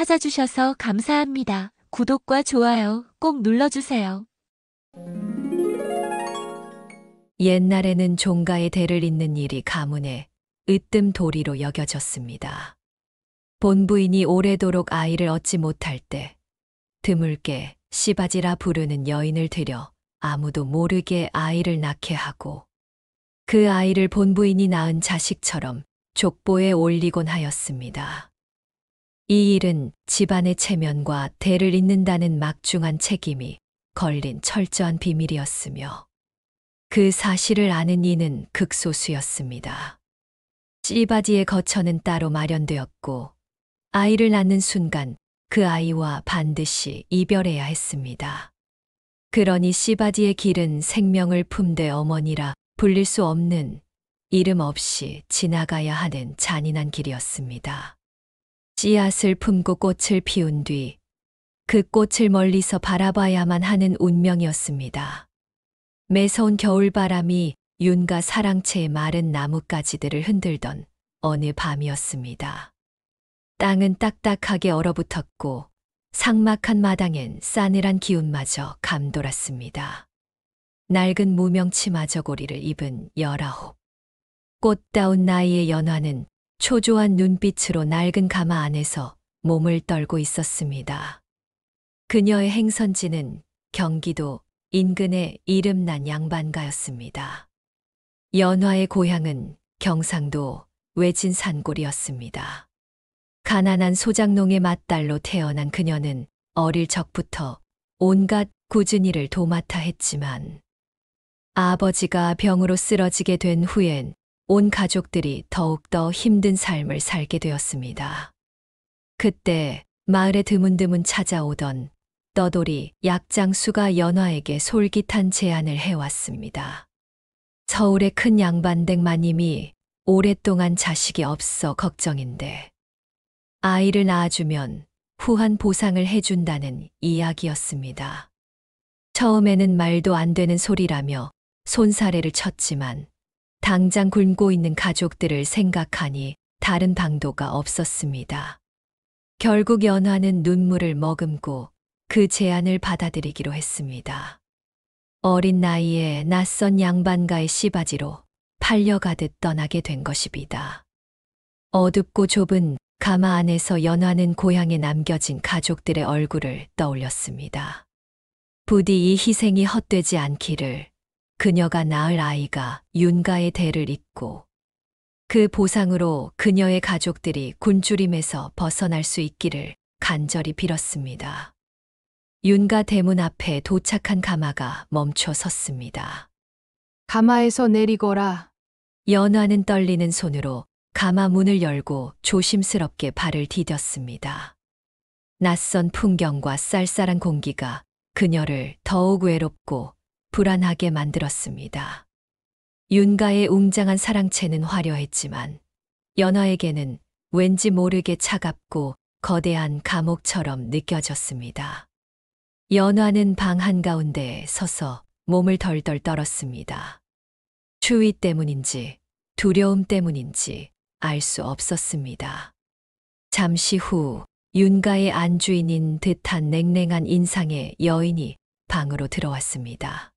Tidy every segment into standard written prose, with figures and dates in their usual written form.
찾아주셔서 감사합니다. 구독과 좋아요 꼭 눌러주세요. 옛날에는 종가의 대를 잇는 일이 가문의 으뜸도리로 여겨졌습니다. 본부인이 오래도록 아이를 얻지 못할 때 드물게 씨바지라 부르는 여인을 들여 아무도 모르게 아이를 낳게 하고 그 아이를 본부인이 낳은 자식처럼 족보에 올리곤 하였습니다. 이 일은 집안의 체면과 대를 잇는다는 막중한 책임이 걸린 철저한 비밀이었으며 그 사실을 아는 이는 극소수였습니다. 씨바지의 거처는 따로 마련되었고 아이를 낳는 순간 그 아이와 반드시 이별해야 했습니다. 그러니 씨바지의 길은 생명을 품되 어머니라 불릴 수 없는 이름 없이 지나가야 하는 잔인한 길이었습니다. 씨앗을 품고 꽃을 피운 뒤 그 꽃을 멀리서 바라봐야만 하는 운명이었습니다. 매서운 겨울바람이 윤가 사랑채의 마른 나뭇가지들을 흔들던 어느 밤이었습니다. 땅은 딱딱하게 얼어붙었고 삭막한 마당엔 싸늘한 기운마저 감돌았습니다. 낡은 무명 치마 저고리를 입은 19. 꽃다운 나이의 연화는 초조한 눈빛으로 낡은 가마 안에서 몸을 떨고 있었습니다. 그녀의 행선지는 경기도 인근의 이름난 양반가였습니다. 연화의 고향은 경상도 외진 산골이었습니다. 가난한 소작농의 맏딸로 태어난 그녀는 어릴 적부터 온갖 굳은 일을 도맡아 했지만 아버지가 병으로 쓰러지게 된 후엔 온 가족들이 더욱더 힘든 삶을 살게 되었습니다. 그때 마을에 드문드문 찾아오던 떠돌이 약장수가 연화에게 솔깃한 제안을 해왔습니다. 서울의 큰 양반댁 마님이 오랫동안 자식이 없어 걱정인데 아이를 낳아주면 후한 보상을 해준다는 이야기였습니다. 처음에는 말도 안 되는 소리라며 손사래를 쳤지만 당장 굶고 있는 가족들을 생각하니 다른 방도가 없었습니다. 결국 연화는 눈물을 머금고 그 제안을 받아들이기로 했습니다. 어린 나이에 낯선 양반가의 씨바지로 팔려가듯 떠나게 된 것입니다. 어둡고 좁은 가마 안에서 연화는 고향에 남겨진 가족들의 얼굴을 떠올렸습니다. 부디 이 희생이 헛되지 않기를 그녀가 낳을 아이가 윤가의 대를 잇고 그 보상으로 그녀의 가족들이 굶주림에서 벗어날 수 있기를 간절히 빌었습니다. 윤가 대문 앞에 도착한 가마가 멈춰 섰습니다. 가마에서 내리거라. 연화는 떨리는 손으로 가마 문을 열고 조심스럽게 발을 디뎠습니다. 낯선 풍경과 쌀쌀한 공기가 그녀를 더욱 외롭고 불안하게 만들었습니다. 윤가의 웅장한 사랑채는 화려했지만 연화에게는 왠지 모르게 차갑고 거대한 감옥처럼 느껴졌습니다. 연화는 방 한가운데에 서서 몸을 덜덜 떨었습니다. 추위 때문인지 두려움 때문인지 알 수 없었습니다. 잠시 후 윤가의 안주인인 듯한 냉랭한 인상의 여인이 방으로 들어왔습니다.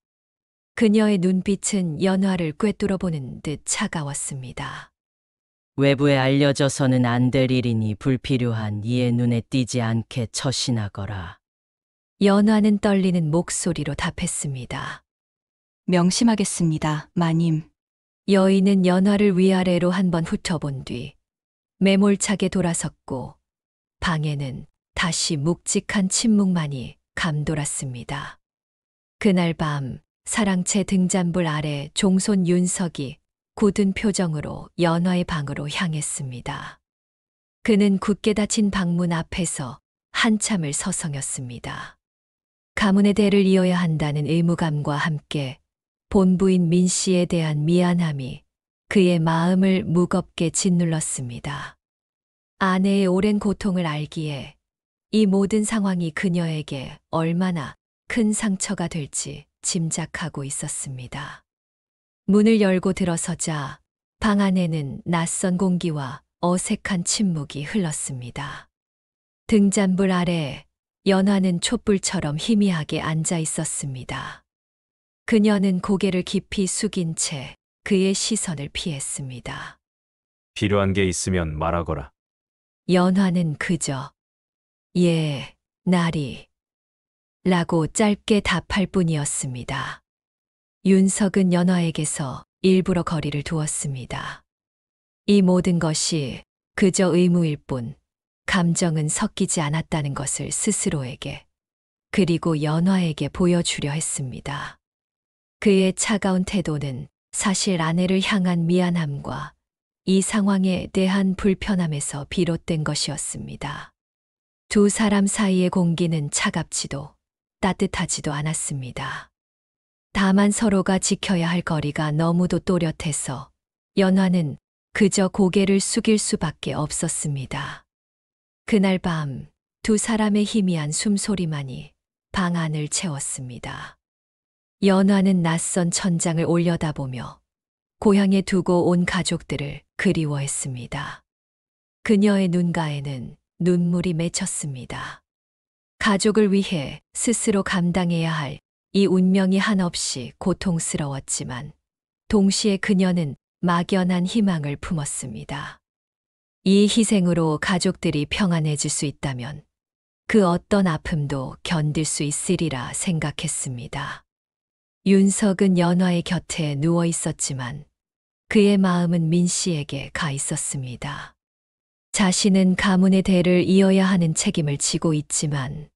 그녀의 눈빛은 연화를 꿰뚫어 보는 듯 차가웠습니다. 외부에 알려져서는 안 될 일이니 불필요한 이의 눈에 띄지 않게 처신하거라. 연화는 떨리는 목소리로 답했습니다. 명심하겠습니다, 마님. 여인은 연화를 위아래로 한번 훑어본 뒤 매몰차게 돌아섰고 방에는 다시 묵직한 침묵만이 감돌았습니다. 그날 밤 사랑채 등잔불 아래 종손 윤석이 굳은 표정으로 연화의 방으로 향했습니다. 그는 굳게 닫힌 방문 앞에서 한참을 서성였습니다. 가문의 대를 이어야 한다는 의무감과 함께 본부인 민 씨에 대한 미안함이 그의 마음을 무겁게 짓눌렀습니다. 아내의 오랜 고통을 알기에 이 모든 상황이 그녀에게 얼마나 큰 상처가 될지 짐작하고 있었습니다. 문을 열고 들어서자 방 안에는 낯선 공기와 어색한 침묵이 흘렀습니다. 등잔불 아래 연화는 촛불처럼 희미하게 앉아 있었습니다. 그녀는 고개를 깊이 숙인 채 그의 시선을 피했습니다. 필요한 게 있으면 말하거라. 연화는 그저 예, 나리 라고 짧게 답할 뿐이었습니다. 윤석은 연화에게서 일부러 거리를 두었습니다. 이 모든 것이 그저 의무일 뿐 감정은 섞이지 않았다는 것을 스스로에게 그리고 연화에게 보여주려 했습니다. 그의 차가운 태도는 사실 아내를 향한 미안함과 이 상황에 대한 불편함에서 비롯된 것이었습니다. 두 사람 사이의 공기는 차갑지도 따뜻하지도 않았습니다. 다만 서로가 지켜야 할 거리가 너무도 또렷해서 연화는 그저 고개를 숙일 수밖에 없었습니다. 그날 밤 두 사람의 희미한 숨소리만이 방 안을 채웠습니다. 연화는 낯선 천장을 올려다보며 고향에 두고 온 가족들을 그리워했습니다. 그녀의 눈가에는 눈물이 맺혔습니다. 가족을 위해 스스로 감당해야 할 이 운명이 한없이 고통스러웠지만 동시에 그녀는 막연한 희망을 품었습니다. 이 희생으로 가족들이 평안해질 수 있다면 그 어떤 아픔도 견딜 수 있으리라 생각했습니다. 윤석은 연화의 곁에 누워 있었지만 그의 마음은 민 씨에게 가 있었습니다. 자신은 가문의 대를 이어야 하는 책임을 지고 있지만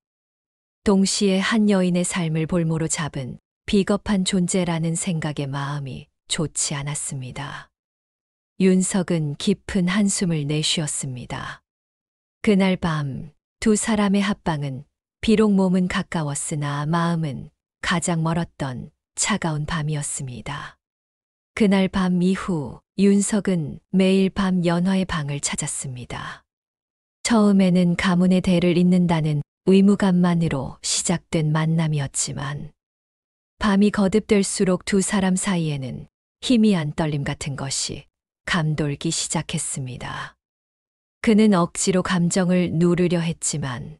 동시에 한 여인의 삶을 볼모로 잡은 비겁한 존재라는 생각에 마음이 좋지 않았습니다. 윤석은 깊은 한숨을 내쉬었습니다. 그날 밤 두 사람의 합방은 비록 몸은 가까웠으나 마음은 가장 멀었던 차가운 밤이었습니다. 그날 밤 이후 윤석은 매일 밤 연화의 방을 찾았습니다. 처음에는 가문의 대를 잇는다는 의무감만으로 시작된 만남이었지만 밤이 거듭될수록 두 사람 사이에는 희미한 떨림 같은 것이 감돌기 시작했습니다. 그는 억지로 감정을 누르려 했지만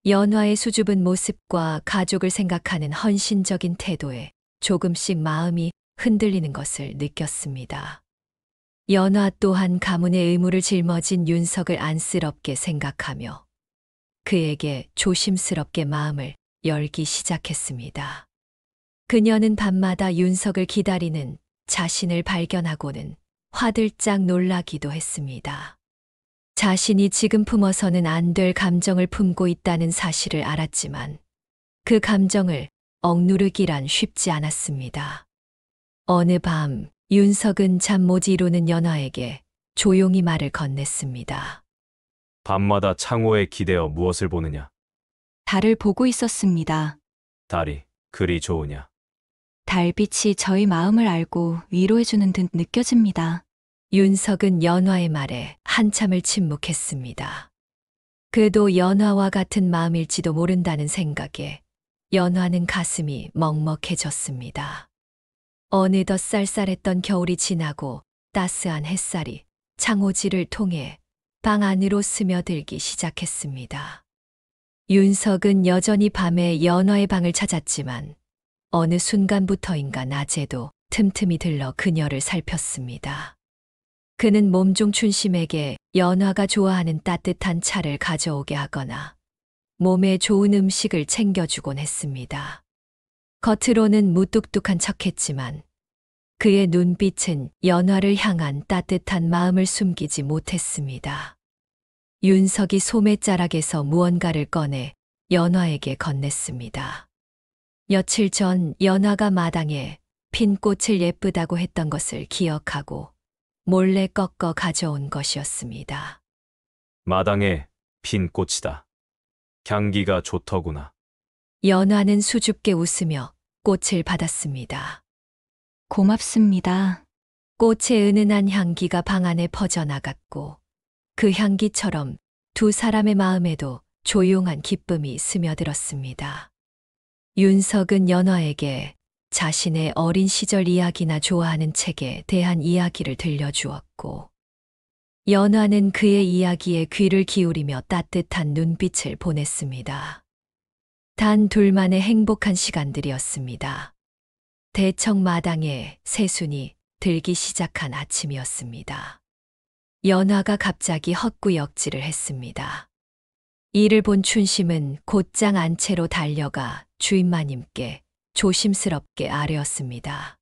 연화의 수줍은 모습과 가족을 생각하는 헌신적인 태도에 조금씩 마음이 흔들리는 것을 느꼈습니다. 연화 또한 가문의 의무를 짊어진 윤석을 안쓰럽게 생각하며 그에게 조심스럽게 마음을 열기 시작했습니다. 그녀는 밤마다 윤석을 기다리는 자신을 발견하고는 화들짝 놀라기도 했습니다. 자신이 지금 품어서는 안 될 감정을 품고 있다는 사실을 알았지만 그 감정을 억누르기란 쉽지 않았습니다. 어느 밤 윤석은 잠 못 이루는 연화에게 조용히 말을 건넸습니다. 밤마다 창호에 기대어 무엇을 보느냐? 달을 보고 있었습니다. 달이 그리 좋으냐? 달빛이 저희 마음을 알고 위로해주는 듯 느껴집니다. 윤석은 연화의 말에 한참을 침묵했습니다. 그도 연화와 같은 마음일지도 모른다는 생각에 연화는 가슴이 먹먹해졌습니다. 어느덧 쌀쌀했던 겨울이 지나고 따스한 햇살이 창호지를 통해 방 안으로 스며들기 시작했습니다. 윤석은 여전히 밤에 연화의 방을 찾았지만 어느 순간부터인가 낮에도 틈틈이 들러 그녀를 살폈습니다. 그는 몸종 춘심에게 연화가 좋아하는 따뜻한 차를 가져오게 하거나 몸에 좋은 음식을 챙겨주곤 했습니다. 겉으로는 무뚝뚝한 척했지만 그의 눈빛은 연화를 향한 따뜻한 마음을 숨기지 못했습니다. 윤석이 소매자락에서 무언가를 꺼내 연화에게 건넸습니다. 며칠 전 연화가 마당에 핀 꽃을 예쁘다고 했던 것을 기억하고 몰래 꺾어 가져온 것이었습니다. 마당에 핀 꽃이다. 향기가 좋더구나. 연화는 수줍게 웃으며 꽃을 받았습니다. 고맙습니다. 꽃의 은은한 향기가 방 안에 퍼져나갔고 그 향기처럼 두 사람의 마음에도 조용한 기쁨이 스며들었습니다. 윤석은 연화에게 자신의 어린 시절 이야기나 좋아하는 책에 대한 이야기를 들려주었고 연화는 그의 이야기에 귀를 기울이며 따뜻한 눈빛을 보냈습니다. 단 둘만의 행복한 시간들이었습니다. 대청 마당에 새순이 들기 시작한 아침이었습니다. 연화가 갑자기 헛구역질을 했습니다. 이를 본 춘심은 곧장 안채로 달려가 주인마님께 조심스럽게 아뢰었습니다.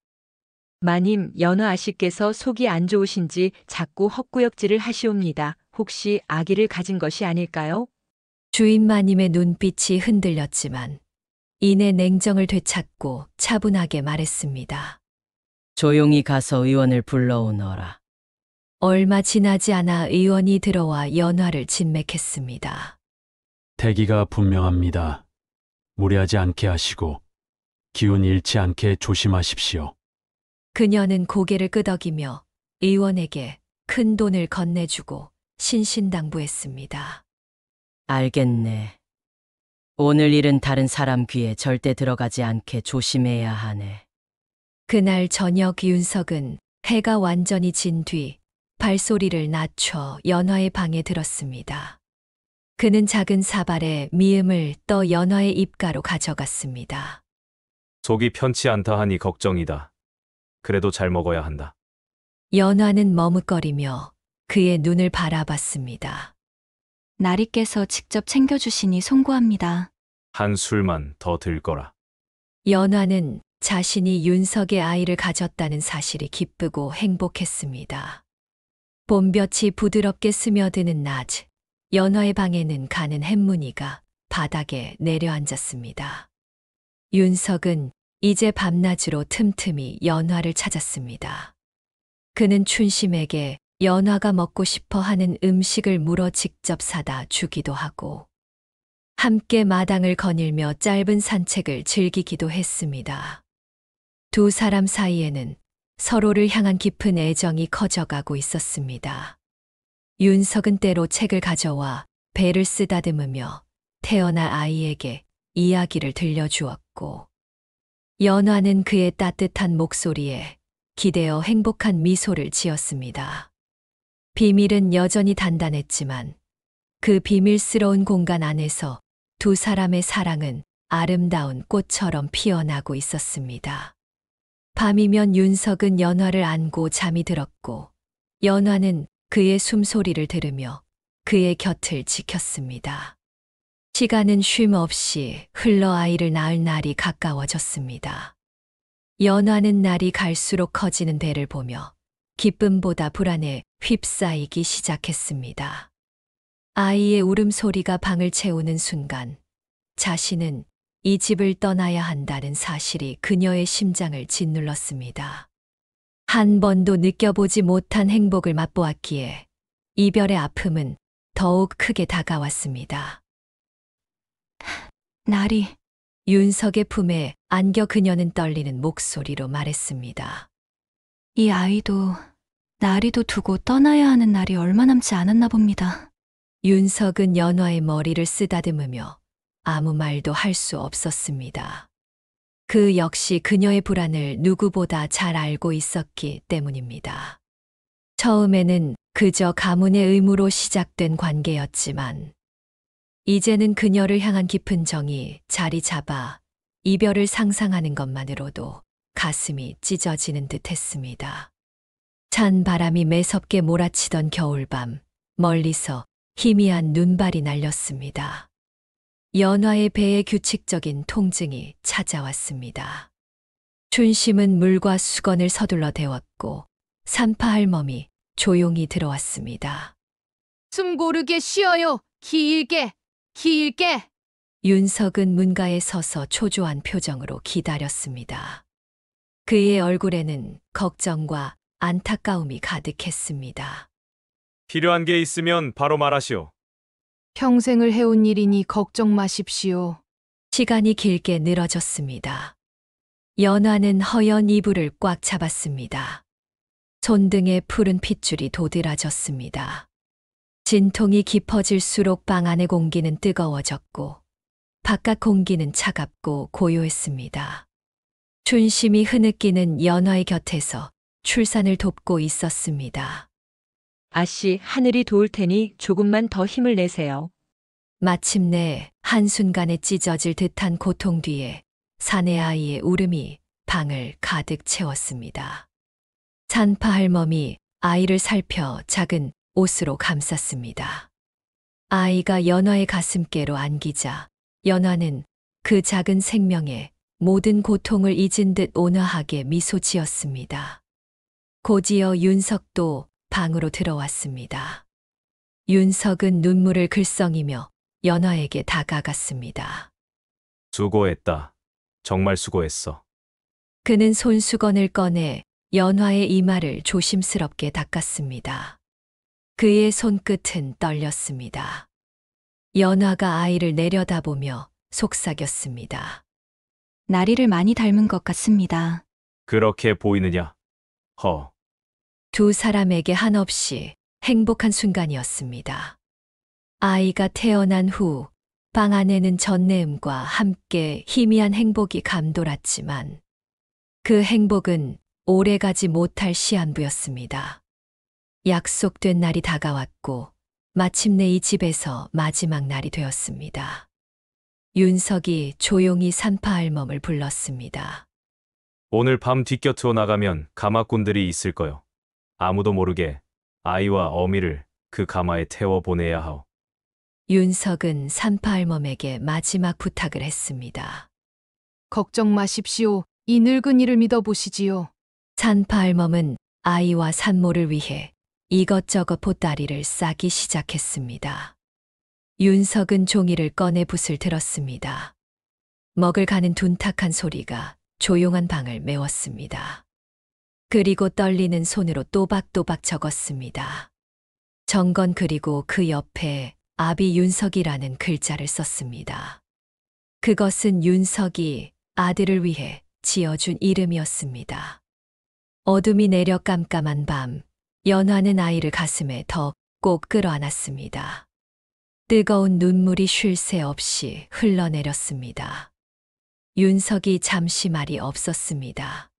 마님, 연화 아씨께서 속이 안 좋으신지 자꾸 헛구역질을 하시옵니다. 혹시 아기를 가진 것이 아닐까요? 주인마님의 눈빛이 흔들렸지만 이내 냉정을 되찾고 차분하게 말했습니다. 조용히 가서 의원을 불러오너라. 얼마 지나지 않아 의원이 들어와 연화를 진맥했습니다. 대기가 분명합니다. 무리하지 않게 하시고 기운 잃지 않게 조심하십시오. 그녀는 고개를 끄덕이며 의원에게 큰 돈을 건네주고 신신당부했습니다. 알겠네. 오늘 일은 다른 사람 귀에 절대 들어가지 않게 조심해야 하네. 그날 저녁 윤석은 해가 완전히 진 뒤 발소리를 낮춰 연화의 방에 들었습니다. 그는 작은 사발에 미음을 떠 연화의 입가로 가져갔습니다. 속이 편치 않다 하니 걱정이다. 그래도 잘 먹어야 한다. 연화는 머뭇거리며 그의 눈을 바라봤습니다. 나리께서 직접 챙겨주시니 송구합니다. 한 술만 더 들 거라. 연화는 자신이 윤석의 아이를 가졌다는 사실이 기쁘고 행복했습니다. 봄볕이 부드럽게 스며드는 낮, 연화의 방에는 가는 햇무늬가 바닥에 내려앉았습니다. 윤석은 이제 밤낮으로 틈틈이 연화를 찾았습니다. 그는 춘심에게 연화가 먹고 싶어 하는 음식을 물어 직접 사다 주기도 하고, 함께 마당을 거닐며 짧은 산책을 즐기기도 했습니다. 두 사람 사이에는 서로를 향한 깊은 애정이 커져가고 있었습니다. 윤석은 때로 책을 가져와 배를 쓰다듬으며 태어날 아이에게 이야기를 들려주었고, 연화는 그의 따뜻한 목소리에 기대어 행복한 미소를 지었습니다. 비밀은 여전히 단단했지만 그 비밀스러운 공간 안에서 두 사람의 사랑은 아름다운 꽃처럼 피어나고 있었습니다. 밤이면 윤석은 연화를 안고 잠이 들었고, 연화는 그의 숨소리를 들으며 그의 곁을 지켰습니다. 시간은 쉼 없이 흘러 아이를 낳을 날이 가까워졌습니다. 연화는 날이 갈수록 커지는 배를 보며 기쁨보다 불안에 휩싸이기 시작했습니다. 아이의 울음소리가 방을 채우는 순간 자신은 이 집을 떠나야 한다는 사실이 그녀의 심장을 짓눌렀습니다. 한 번도 느껴보지 못한 행복을 맛보았기에 이별의 아픔은 더욱 크게 다가왔습니다. 나리, 윤석의 품에 안겨 그녀는 떨리는 목소리로 말했습니다. 이 아이도 나리도 두고 떠나야 하는 날이 얼마 남지 않았나 봅니다. 윤석은 연화의 머리를 쓰다듬으며 아무 말도 할 수 없었습니다. 그 역시 그녀의 불안을 누구보다 잘 알고 있었기 때문입니다. 처음에는 그저 가문의 의무로 시작된 관계였지만 이제는 그녀를 향한 깊은 정이 자리 잡아 이별을 상상하는 것만으로도 가슴이 찢어지는 듯 했습니다. 찬 바람이 매섭게 몰아치던 겨울밤, 멀리서 희미한 눈발이 날렸습니다. 연화의 배에 규칙적인 통증이 찾아왔습니다. 춘심은 물과 수건을 서둘러 데웠고 산파 할멈이 조용히 들어왔습니다. 숨 고르게 쉬어요. 길게, 길게. 윤석은 문가에 서서 초조한 표정으로 기다렸습니다. 그의 얼굴에는 걱정과 안타까움이 가득했습니다. 필요한 게 있으면 바로 말하시오. 평생을 해온 일이니 걱정 마십시오. 시간이 길게 늘어졌습니다. 연화는 허연 이불을 꽉 잡았습니다. 손등에 푸른 핏줄이 도드라졌습니다. 진통이 깊어질수록 방 안의 공기는 뜨거워졌고 바깥 공기는 차갑고 고요했습니다. 춘심이 흐느끼는 연화의 곁에서 출산을 돕고 있었습니다. 아씨, 하늘이 도울 테니 조금만 더 힘을 내세요. 마침내 한순간에 찢어질 듯한 고통 뒤에 사내 아이의 울음이 방을 가득 채웠습니다. 산파 할멈이 아이를 살펴 작은 옷으로 감쌌습니다. 아이가 연화의 가슴께로 안기자 연화는 그 작은 생명에 모든 고통을 잊은 듯 온화하게 미소 지었습니다. 곧이어 윤석도 방으로 들어왔습니다. 윤석은 눈물을 글썽이며 연화에게 다가갔습니다. 수고했다. 정말 수고했어. 그는 손수건을 꺼내 연화의 이마를 조심스럽게 닦았습니다. 그의 손끝은 떨렸습니다. 연화가 아이를 내려다보며 속삭였습니다. 나리를 많이 닮은 것 같습니다. 그렇게 보이느냐? 두 사람에게 한없이 행복한 순간이었습니다. 아이가 태어난 후 방 안에는 전내음과 함께 희미한 행복이 감돌았지만 그 행복은 오래가지 못할 시한부였습니다. 약속된 날이 다가왔고 마침내 이 집에서 마지막 날이 되었습니다. 윤석이 조용히 산파 할멈을 불렀습니다. 오늘 밤 뒷곁으로 나가면 가마꾼들이 있을 거요. 아무도 모르게 아이와 어미를 그 가마에 태워 보내야 하오. 윤석은 산파 할멈에게 마지막 부탁을 했습니다. 걱정 마십시오. 이 늙은이를 믿어보시지요. 산파 할멈은 아이와 산모를 위해 이것저것 보따리를 싸기 시작했습니다. 윤석은 종이를 꺼내 붓을 들었습니다. 먹을 가는 둔탁한 소리가 조용한 방을 메웠습니다. 그리고 떨리는 손으로 또박또박 적었습니다. 정건 그리고 그 옆에 아비 윤석이라는 글자를 썼습니다. 그것은 윤석이 아들을 위해 지어준 이름이었습니다. 어둠이 내려 깜깜한 밤, 연화는 아이를 가슴에 더 꼭 끌어안았습니다. 뜨거운 눈물이 쉴 새 없이 흘러내렸습니다. 윤석이 잠시 말이 없었습니다.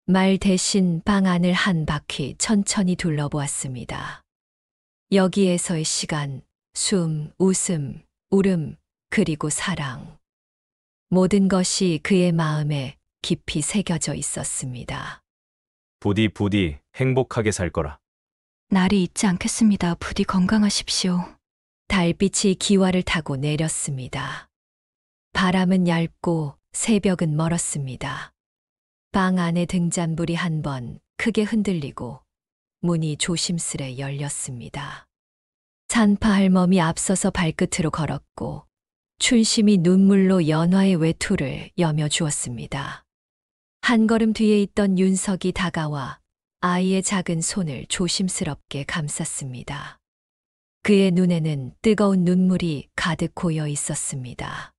말 대신 방 안을 한 바퀴 천천히 둘러보았습니다. 여기에서의 시간, 숨, 웃음, 울음, 그리고 사랑. 모든 것이 그의 마음에 깊이 새겨져 있었습니다. 부디 행복하게 살 거라. 나리 잊지 않겠습니다. 부디 건강하십시오. 달빛이 기와를 타고 내렸습니다. 바람은 얇고 새벽은 멀었습니다. 방 안의 등잔불이 한 번 크게 흔들리고 문이 조심스레 열렸습니다. 산파 할멈이 앞서서 발끝으로 걸었고 춘심이 눈물로 연화의 외투를 여며 주었습니다. 한 걸음 뒤에 있던 윤석이 다가와 아이의 작은 손을 조심스럽게 감쌌습니다. 그의 눈에는 뜨거운 눈물이 가득 고여 있었습니다.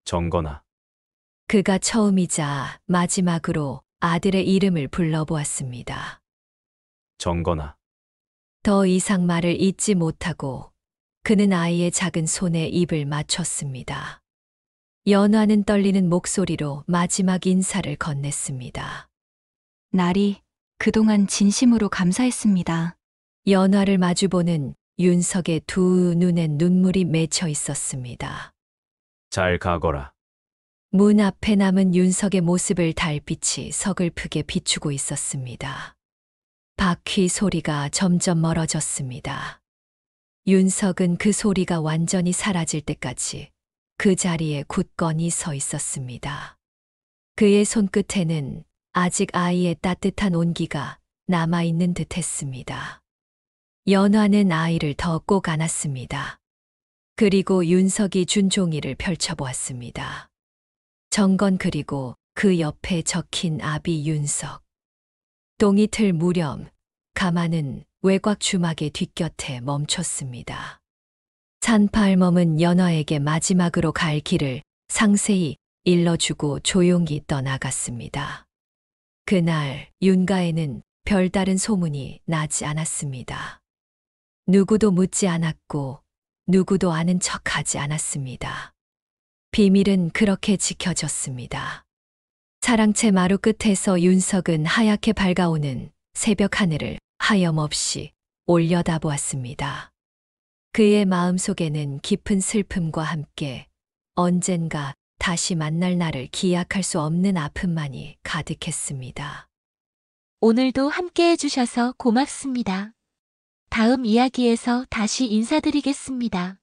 정건아. 그가 처음이자 마지막으로 아들의 이름을 불러보았습니다. 정건아. 더 이상 말을 잇지 못하고 그는 아이의 작은 손에 입을 맞췄습니다. 연화는 떨리는 목소리로 마지막 인사를 건넸습니다. 나리, 그동안 진심으로 감사했습니다. 연화를 마주보는 윤석의 두 눈엔 눈물이 맺혀 있었습니다. 잘 가거라. 문 앞에 남은 윤석의 모습을 달빛이 서글프게 비추고 있었습니다. 바퀴 소리가 점점 멀어졌습니다. 윤석은 그 소리가 완전히 사라질 때까지 그 자리에 굳건히 서 있었습니다. 그의 손끝에는 아직 아이의 따뜻한 온기가 남아있는 듯 했습니다. 연화는 아이를 더 꼭 안았습니다. 그리고 윤석이 준 종이를 펼쳐보았습니다. 정건 그리고 그 옆에 적힌 아비 윤석. 똥이틀 무렴, 가마는 외곽 주막의 뒷곁에 멈췄습니다. 산파 할멈은 연화에게 마지막으로 갈 길을 상세히 일러주고 조용히 떠나갔습니다. 그날 윤가에는 별다른 소문이 나지 않았습니다. 누구도 묻지 않았고 누구도 아는 척하지 않았습니다. 비밀은 그렇게 지켜졌습니다. 사랑채 마루 끝에서 윤석은 하얗게 밝아오는 새벽 하늘을 하염없이 올려다보았습니다. 그의 마음속에는 깊은 슬픔과 함께 언젠가 다시 만날 날을 기약할 수 없는 아픔만이 가득했습니다. 오늘도 함께 해주셔서 고맙습니다. 다음 이야기에서 다시 인사드리겠습니다.